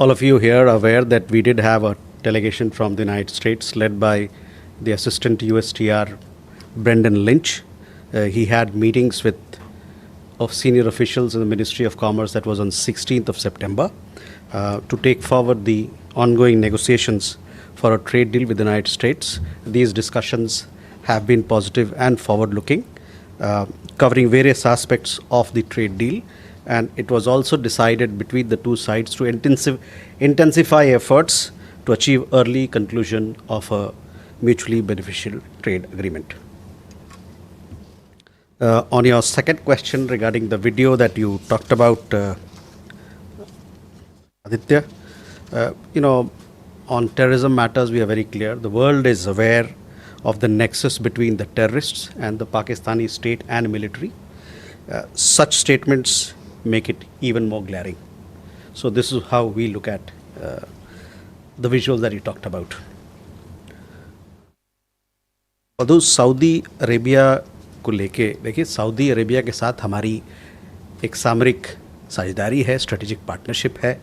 All of you here are aware that we did have a delegation from the United States led by the Assistant USTR Brendan Lynch. He had meetings with of senior officials in the Ministry of Commerce. That was on 16th of September to take forward the ongoing negotiations for a trade deal with the United States. These discussions have been positive and forward-looking, covering various aspects of the trade deal, and it was also decided between the two sides to intensify efforts to achieve early conclusion of a mutually beneficial trade agreement. On your second question regarding the video that you talked about, Aditya, on terrorism matters, we are very clear. The world is aware of the nexus between the terrorists and the Pakistani state and military. Such statements make it even more glaring. So this is how we look at the visuals that you talked about. Although Saudi Arabia को लेके देखिए, Saudi Arabia के साथ हमारी एक सामरिक साझेदारी है, स्ट्रेटेजिक पार्टनरशिप है,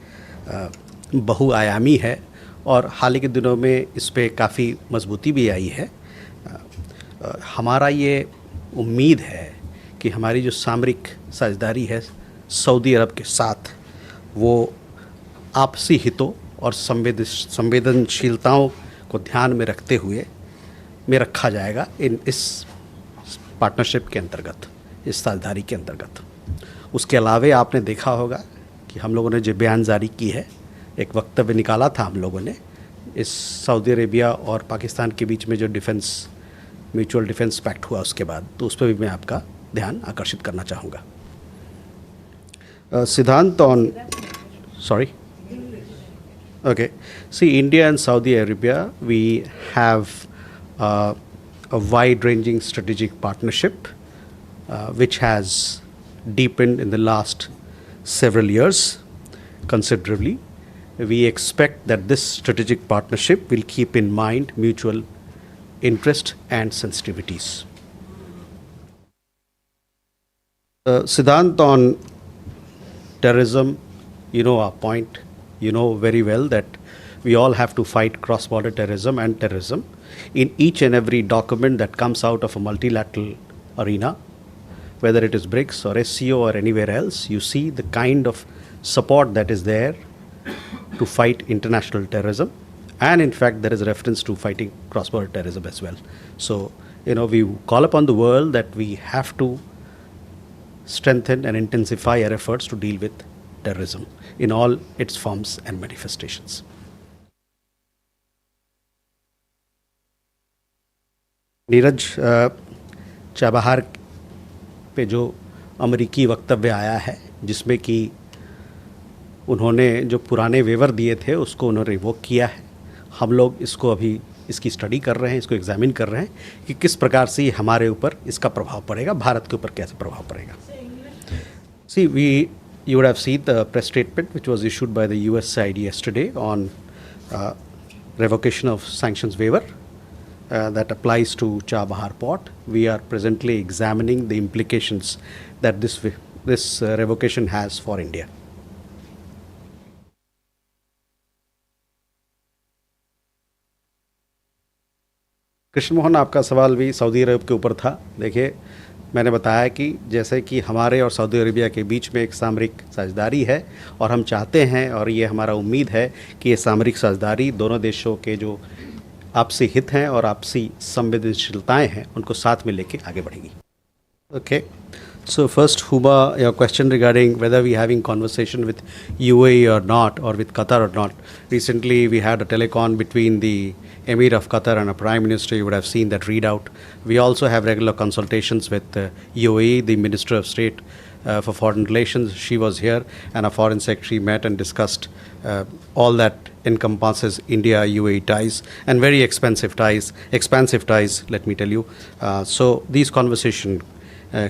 बहुआयामी है और हाल ही के दिनों में इस पे काफ़ी मजबूती भी आई है. हमारा ये उम्मीद है कि हमारी जो सामरिक साझेदारी है सऊदी अरब के साथ वो आपसी हितों और संवेदनशीलताओं को ध्यान में रखते हुए में रखा जाएगा इस पार्टनरशिप के अंतर्गत, इस साझेदारी के अंतर्गत. उसके अलावे आपने देखा होगा कि हम लोगों ने जो बयान जारी की है, एक वक्तव्य निकाला था हम लोगों ने इस सऊदी अरेबिया और पाकिस्तान के बीच में जो म्यूचुअल डिफेंस पैक्ट हुआ उसके बाद, तो उस पर भी मैं आपका ध्यान आकर्षित करना चाहूँगा. सिद्धांत on sorry okay, see, India and Saudi Arabia, we have a wide-ranging strategic partnership which has deepened in the last several years considerably. We expect that this strategic partnership will keep in mind mutual interest and sensitivities. Siddhant, on terrorism, you know our point. You know very well that we all have to fight cross-border terrorism and terrorism. In each and every document that comes out of a multilateral arena, whether it is BRICS or SCO or anywhere else, you see the kind of support that is there to fight international terrorism. And in fact, there is reference to fighting cross-border terrorism as well. So, we call upon the world that we have to strengthen and intensify our efforts to deal with terrorism in all its forms and manifestations. Neeraj, Chabahar पे जो अमेरिकी वक्तव्य आया है जिसमें कि उन्होंने जो पुराने वेवर दिए थे उसको उन्होंने रिवोक किया है. हम लोग इसको अभी इसकी स्टडी कर रहे हैं, इसको एग्जामिन कर रहे हैं कि किस प्रकार से हमारे ऊपर इसका प्रभाव पड़ेगा, भारत के ऊपर कैसे प्रभाव पड़ेगा. You would have seen the press statement which was issued by the US side yesterday on revocation of sanctions waiver that applies to Chabahar port. We are presently examining the implications that this revocation has for India. Krishna Mohan, आपका सवाल भी Saudi अरब के ऊपर था. देखिए, मैंने बताया कि जैसे कि हमारे और सऊदी अरेबिया के बीच में एक सामरिक साझेदारी है और हम चाहते हैं और ये हमारा उम्मीद है कि ये सामरिक साझेदारी दोनों देशों के जो आपसी हित हैं और आपसी संवेदनशीलताएं हैं उनको साथ में लेके आगे बढ़ेगी. Okay. So first, Huba, your question regarding whether we are having conversation with UAE or not, or with Qatar or not. Recently, we had a telecon between the Emir of Qatar and a Prime Minister. You would have seen that readout. We also have regular consultations with UAE, the Minister of State for Foreign Relations. She was here, and our Foreign Secretary met and discussed all that encompasses India-UAE ties, and very expansive ties, let me tell you. So these conversations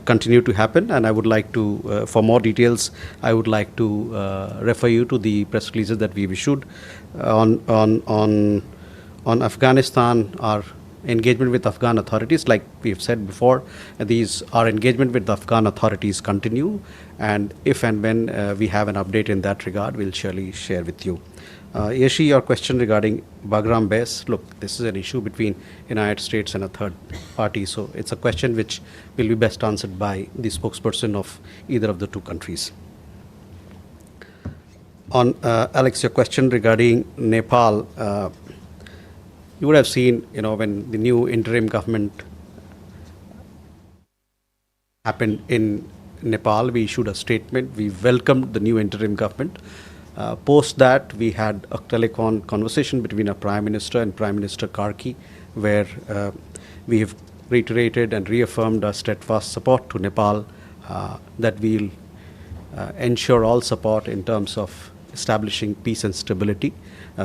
continue to happen, and I would like to, for more details, I would like to refer you to the press releases that we've issued on Afghanistan. Our engagement with Afghan authorities, like we've said before, our engagement with the Afghan authorities continue, and if and when we have an update in that regard, we'll surely share with you. Yeshi, your question regarding Bagram Base, look, this is an issue between United States and a third party, so it's a question which will be best answered by the spokesperson of either of the two countries. On Alex, your question regarding Nepal, you would have seen, when the new interim government happened in Nepal, we issued a statement. We welcomed the new interim government. Post that, we had a telecon conversation between our Prime Minister and Prime Minister Karki, where we have reiterated and reaffirmed our steadfast support to Nepal, that we'll ensure all support in terms of establishing peace and stability.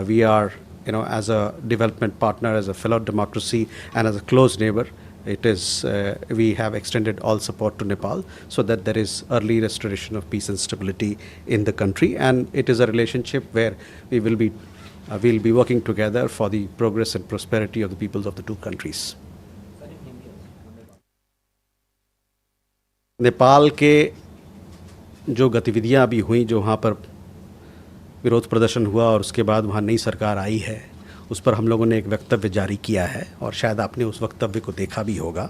We are, as a development partner, as a fellow democracy, and as a close neighbor, we have extended all support to Nepal so that there is early restoration of peace and stability in the country. And it is a relationship where we'll be working together for the progress and prosperity of the peoples of the two countries. Nepal के जो गतिविधियां अभी हुई, जो वहाँ पर विरोध प्रदर्शन हुआ और उसके बाद वहाँ नई सरकार आई है, उस पर हम लोगों ने एक वक्तव्य जारी किया है और शायद आपने उस वक्तव्य को देखा भी होगा।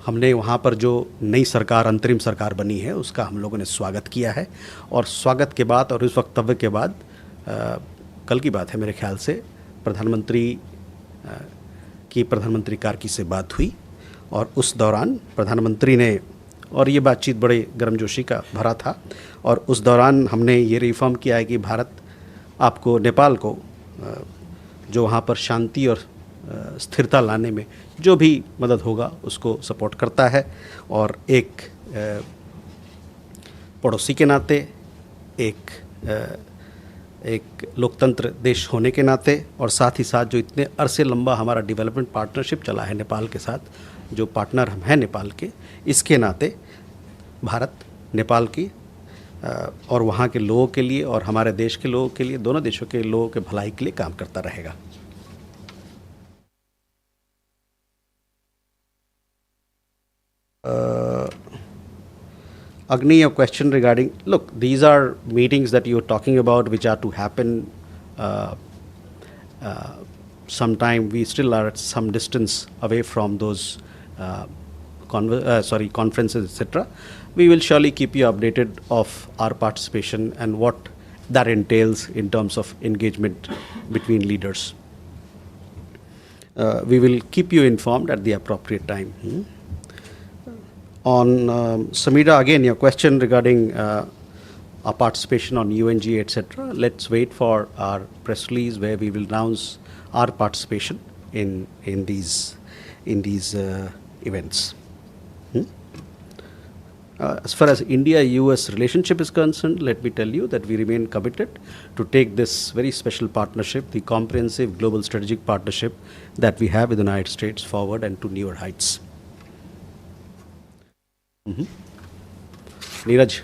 हमने वहाँ पर जो नई सरकार, अंतरिम सरकार बनी है, उसका हम लोगों ने स्वागत किया है। और स्वागत के बाद और उस वक्तव्य के बाद कल की बात है मेरे ख्याल से, प्रधानमंत्री कार्की से बात हुई और उस दौरान प्रधानमंत्री ने, और ये बातचीत बड़े गर्मजोशी का भरा था, और उस दौरान हमने ये रिफॉर्म किया है कि भारत आपको, नेपाल को, जो वहाँ पर शांति और स्थिरता लाने में जो भी मदद होगा उसको सपोर्ट करता है। और एक पड़ोसी के नाते, एक लोकतंत्र देश होने के नाते, और साथ ही साथ जो इतने अरसे लंबा हमारा डेवलपमेंट पार्टनरशिप चला है नेपाल के साथ, जो पार्टनर हम हैं नेपाल के, इसके नाते भारत नेपाल की और वहाँ के लोगों के लिए और हमारे देश के लोगों के लिए, दोनों देशों के लोगों के भलाई के लिए काम करता रहेगा। Agni, a question regarding, look, these are meetings that you're talking about which are to happen sometime. We still are at some distance away from those conferences, etc. We will surely keep you updated of our participation and what that entails in terms of engagement between leaders. We will keep you informed at the appropriate time. On Samira, again, your question regarding our participation on UNG, etc. Let's wait for our press release where we will announce our participation in these events. As far as India-US relationship is concerned, let me tell you that we remain committed to take this very special partnership, the comprehensive global strategic partnership that we have with the United States, forward and to newer heights. Neeraj.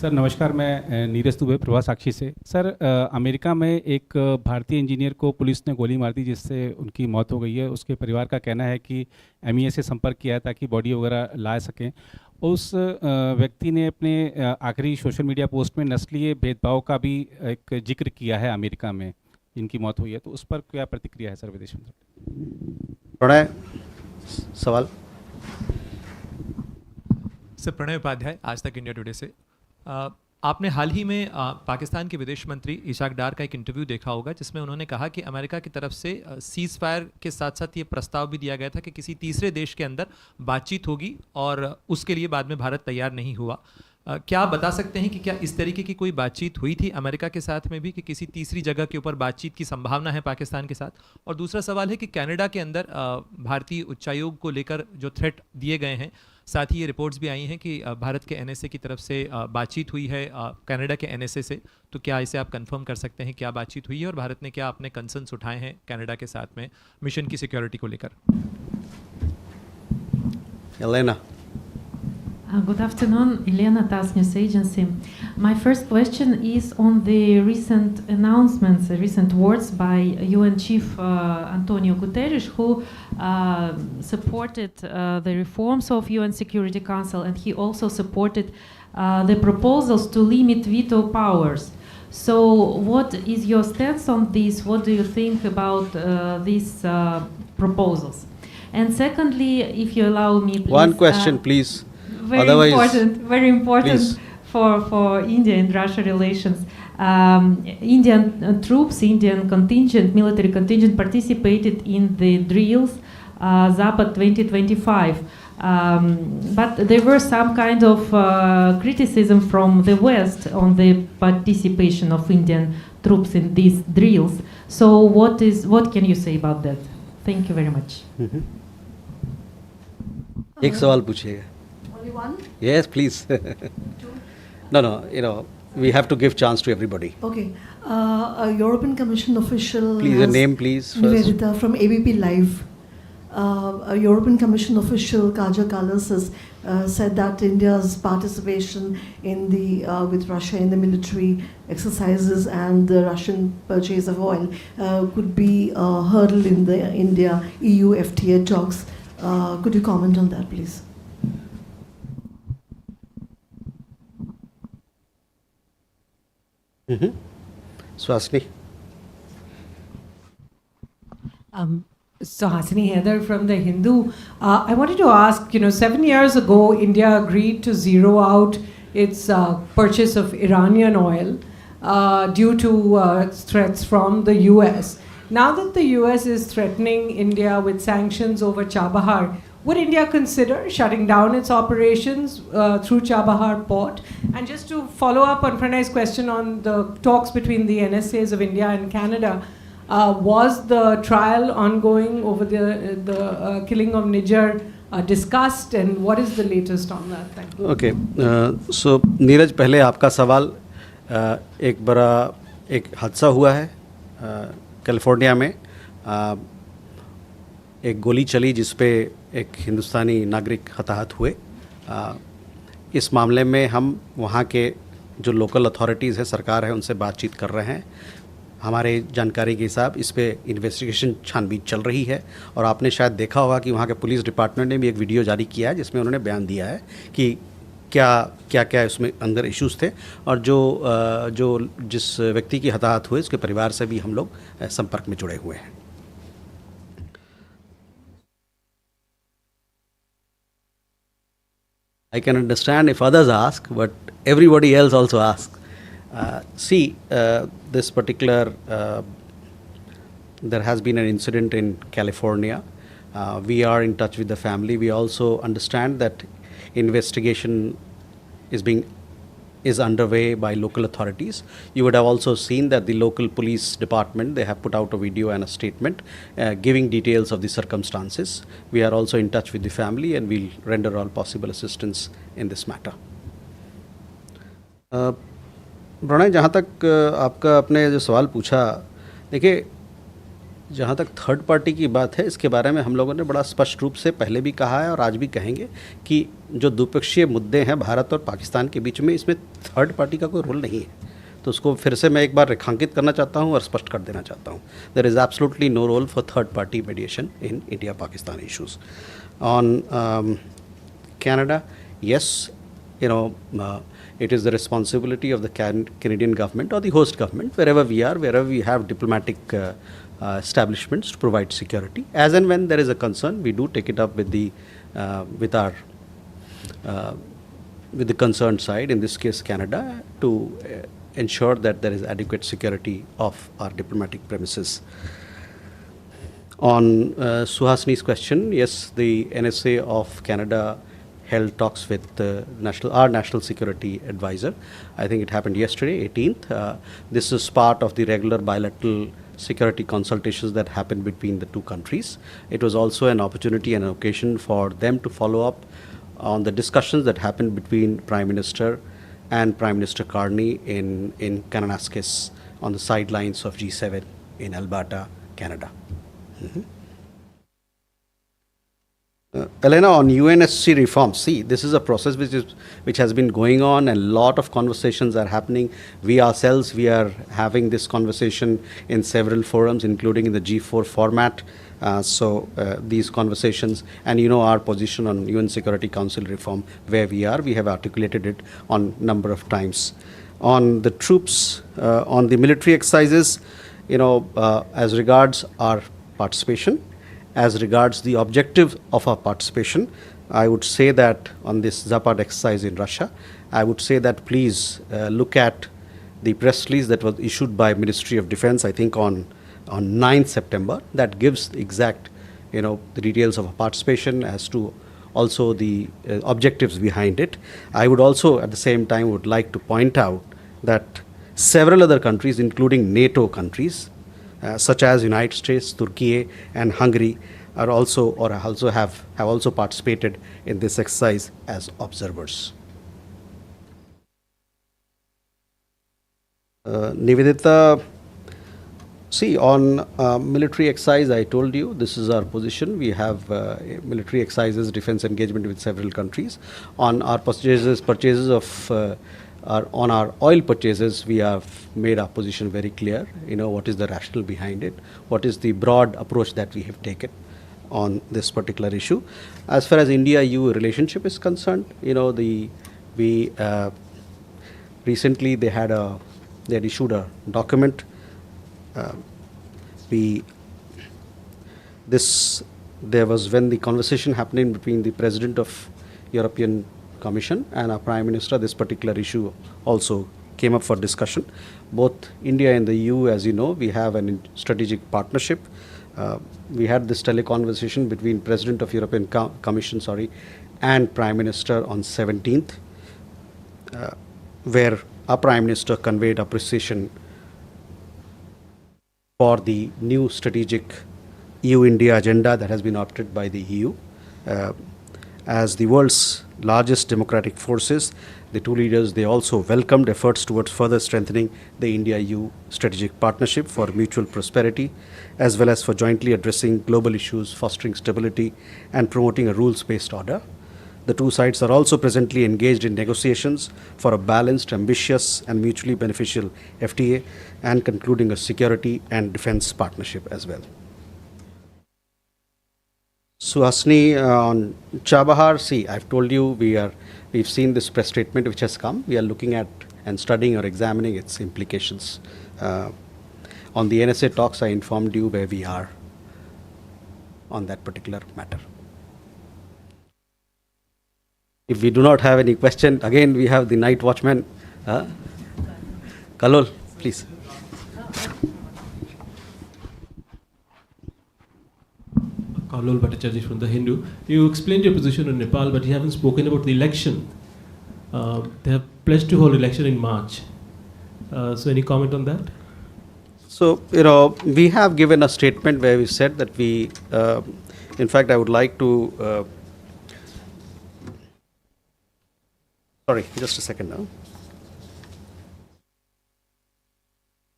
Sir नमस्कार, मैं नीरज दुबे, प्रभात साक्षी से। Sir, America में एक भारतीय engineer को police ने गोली मार दी जिससे उनकी मौत हो गई है। उसके परिवार का कहना है कि एमईए से संपर्क किया है ताकि बॉडी वगैरह ला सकें। उस व्यक्ति ने अपने आखिरी सोशल मीडिया पोस्ट में नस्लीय भेदभाव का भी एक जिक्र किया है अमेरिका में जिनकी मौत हुई है, तो उस पर क्या प्रतिक्रिया है सर विदेश मंत्री? प्रणय, सवाल। सर प्रणय उपाध्याय, आज तक इंडिया टुडे से। आपने हाल ही में पाकिस्तान के विदेश मंत्री इशाक डार का एक इंटरव्यू देखा होगा जिसमें उन्होंने कहा कि अमेरिका की तरफ से सीज़ फायर के साथ साथ ये प्रस्ताव भी दिया गया था कि किसी तीसरे देश के अंदर बातचीत होगी और उसके लिए बाद में भारत तैयार नहीं हुआ। क्या आप बता सकते हैं कि क्या इस तरीके की कोई बातचीत हुई थी अमेरिका के साथ में भी, कि किसी तीसरी जगह के ऊपर बातचीत की संभावना है पाकिस्तान के साथ? और दूसरा सवाल है कि कनाडा के अंदर भारतीय उच्चायोग को लेकर जो थ्रेट दिए गए हैं, साथ ही ये रिपोर्ट्स भी आई हैं कि भारत के एनएसए की तरफ से बातचीत हुई है कनाडा के एनएसए से, तो क्या इसे आप कंफर्म कर सकते हैं क्या बातचीत हुई है और भारत ने क्या अपने कंसर्न्स उठाए हैं कनाडा के साथ में मिशन की सिक्योरिटी को लेकर? Elena. Good afternoon, Elena, TASS News Agency. My first question is on the recent announcements, recent words by UN Chief Antonio Guterres, who supported the reforms of UN Security Council, and he also supported the proposals to limit veto powers. So what is your stance on this? What do you think about these proposals? And secondly, if you allow me, please, One question, please. very Otherwise, very important please. for India and Russia relations. Indian troops, Indian contingent, military contingent participated in the drills Zapad 2025. But there were some kind of criticism from the West on the participation of Indian troops in these drills. So what can you say about that? Thank you very much. एक सवाल पूछिएगा. Only one? Yes, please. No, we have to give chance to everybody. Okay. A European Commission official. Please, your name, please, first. Nivedita from ABP Live. A European Commission official, Kaja Kallas, has said that India's participation in the with Russia in the military exercises and the Russian purchase of oil could be a hurdle in the India-EU FTA talks. Could you comment on that, please? Swasni. So Hasini Heather from The Hindu. I wanted to ask, 7 years ago, India agreed to zero out its purchase of Iranian oil due to threats from the US. Now that the US is threatening India with sanctions over Chabahar, would India consider shutting down its operations through Chabahar port? And just to follow up on Pranay's question on the talks between the NSAs of India and Canada, was the trial ongoing over the killing of Niger discussed, and what is the latest on that? Thank you. Okay. So Neeraj, पहले आपका सवाल, एक बड़ा एक हादसा हुआ है California में. एक गोली चली जिस पे एक हिंदुस्तानी नागरिक हताहत हुए. इस मामले में हम वहाँ के जो लोकल अथॉरिटीज़ है, सरकार है, उनसे बातचीत कर रहे हैं. हमारे जानकारी के हिसाब इस पे इन्वेस्टिगेशन छानबीन चल रही है. और आपने शायद देखा होगा कि वहाँ के पुलिस डिपार्टमेंट ने भी एक वीडियो जारी किया है जिसमें उन्होंने बयान दिया है कि क्या उसमें अंदर इश्यूज़ थे. और जो जिस व्यक्ति की हताहत हुए उसके परिवार से भी हम लोग संपर्क में जुड़े हुए हैं. I can understand if others ask, but everybody else also asks. This particular, there has been an incident in California. We are in touch with the family. We also understand that investigation is underway by local authorities. You would have also seen that the local police department, they have put out a video and a statement giving details of the circumstances. We are also in touch with the family and we'll render all possible assistance in this matter. Pranay, जहाँ तक आपका अपने जो सवाल पूछा, देखिए, जहाँ तक थर्ड पार्टी की बात है, इसके बारे में हम लोगों ने बड़ा स्पष्ट रूप से पहले भी कहा है और आज भी कहेंगे कि जो द्विपक्षीय मुद्दे हैं भारत और पाकिस्तान के बीच में, इसमें थर्ड पार्टी का कोई रोल नहीं है. तो उसको फिर से मैं एक बार रेखांकित करना चाहता हूँ और स्पष्ट कर देना चाहता हूँ. There is absolutely no role for third party mediation in India Pakistan issues. On Canada, yes, it is the responsibility of the Canadian government or the host government, wherever we are, wherever we have diplomatic establishments to provide security. As and when there is a concern, we do take it up with the concerned side, in this case Canada, to ensure that there is adequate security of our diplomatic premises. On Suhasini's question, yes, the NSA of Canada held talks with our national security advisor. I think it happened yesterday, 18th. This is part of the regular bilateral security consultations that happened between the two countries. It was also an opportunity and an occasion for them to follow up on the discussions that happened between Prime Minister and Prime Minister Carney in Kananaskis on the sidelines of G7 in Alberta, Canada. Elena, on UNSC reform, see, this is a process which has been going on, and a lot of conversations are happening. We ourselves, we are having this conversation in several forums, including in the G4 format. These conversations, and you know our position on UN Security Council reform, where we are, we have articulated it on number of times. On the troops, on the military exercises, you know, as regards our participation, as regards the objective of our participation, I would say that on this Zapad exercise in Russia, I would say that please look at the press release that was issued by Ministry of Defense, I think on 9th September, that gives the exact, you know, the details of our participation as to also the objectives behind it. I would also at the same time would like to point out that several other countries, including NATO countries, such as United States, Turkey, and Hungary, are also or also have also participated in this exercise as observers. Nivedita, see, on military exercise, I told you this is our position. We have military exercises, defense engagement with several countries. On our purchases of on our oil purchases, we have made our position very clear. You know, what is the rationale behind it? What is the broad approach that we have taken on this particular issue? As far as India-EU relationship is concerned, you know, recently they had issued a document. There was when the conversation happening between the President of European Commission and our Prime Minister, this particular issue also came up for discussion. Both India and the EU, as you know, we have a strategic partnership. We had this teleconversation between President of European Commission, and Prime Minister on 17th, where our Prime Minister conveyed appreciation for the new strategic EU-India agenda that has been adopted by the EU. As the world's largest democratic forces, the two leaders, they also welcomed efforts towards further strengthening the India-EU strategic partnership for mutual prosperity, as well as for jointly addressing global issues, fostering stability, and promoting a rules-based order. The two sides are also presently engaged in negotiations for a balanced, ambitious, and mutually beneficial FTA, and concluding a security and defense partnership as well. Suhasini, on Chabahar, see, I've told you we've seen this press statement which has come. We are looking at and studying or examining its implications. On the NSA talks, I informed you where we are on that particular matter. If we do not have any question, again we have the night watchman. Kalol, please. Kalol Bhattacharya from The Hindu. You explained your position on Nepal, but you haven't spoken about the election. They have pledged to hold election in March. So any comment on that? So, you know, we have given a statement where we said that we, in fact, I would like to, sorry, just a second now.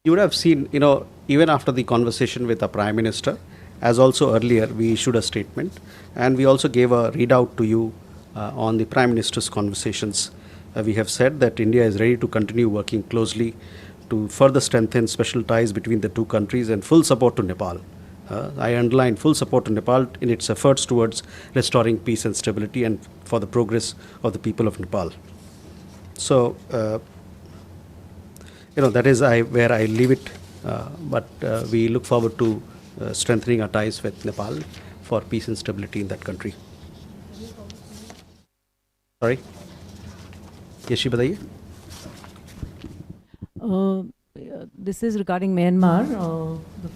You would have seen, you know, even after the conversation with the Prime Minister, as also earlier, we issued a statement, and we also gave a readout to you on the Prime Minister's conversations. We have said that India is ready to continue working closely to further strengthen special ties between the two countries, and full support to Nepal. I underline full support to Nepal in its efforts towards restoring peace and stability and for the progress of the people of Nepal. So, you know, that is where I leave it, but we look forward to strengthening our ties with Nepal for peace and stability in that country. Sorry? Yeshi, bataiye. This is regarding Myanmar. The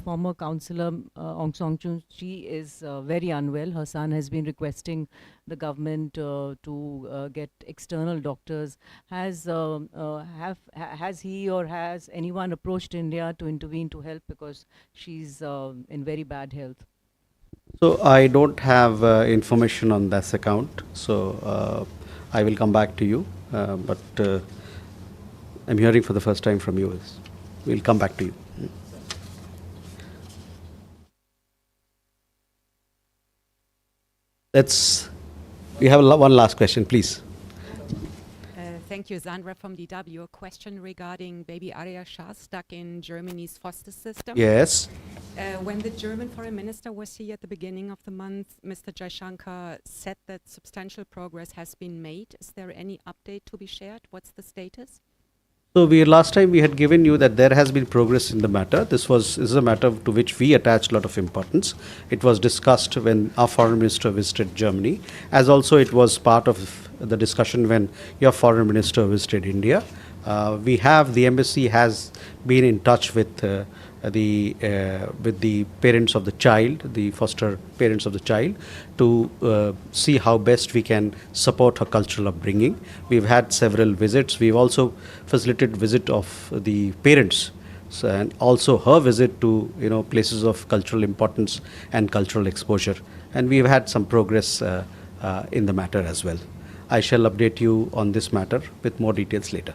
former councillor Aung San Suu Kyi is very unwell. Her son has been requesting the government to get external doctors. Has he or has anyone approached India to intervene to help, because she's in very bad health? So I don't have information on this account. So I will come back to you. But I'm hearing for the first time from you. We'll come back to you. We have one last question, please. Thank you, Sandra from DW. A question regarding baby Arya Shah stuck in Germany's foster system. Yes. When the German foreign minister was here at the beginning of the month, Mr. Jaishankar said that substantial progress has been made. Is there any update to be shared? What's the status? So last time we had given you that there has been progress in the matter. This is a matter to which we attach a lot of importance. It was discussed when our foreign minister visited Germany, as also it was part of the discussion when your foreign minister visited India. The embassy has been in touch with the parents of the child, the foster parents of the child, to see how best we can support her cultural upbringing. We've had several visits. We've also facilitated visit of the parents, and also her visit to places of cultural importance and cultural exposure. And we've had some progress in the matter as well. I shall update you on this matter with more details later.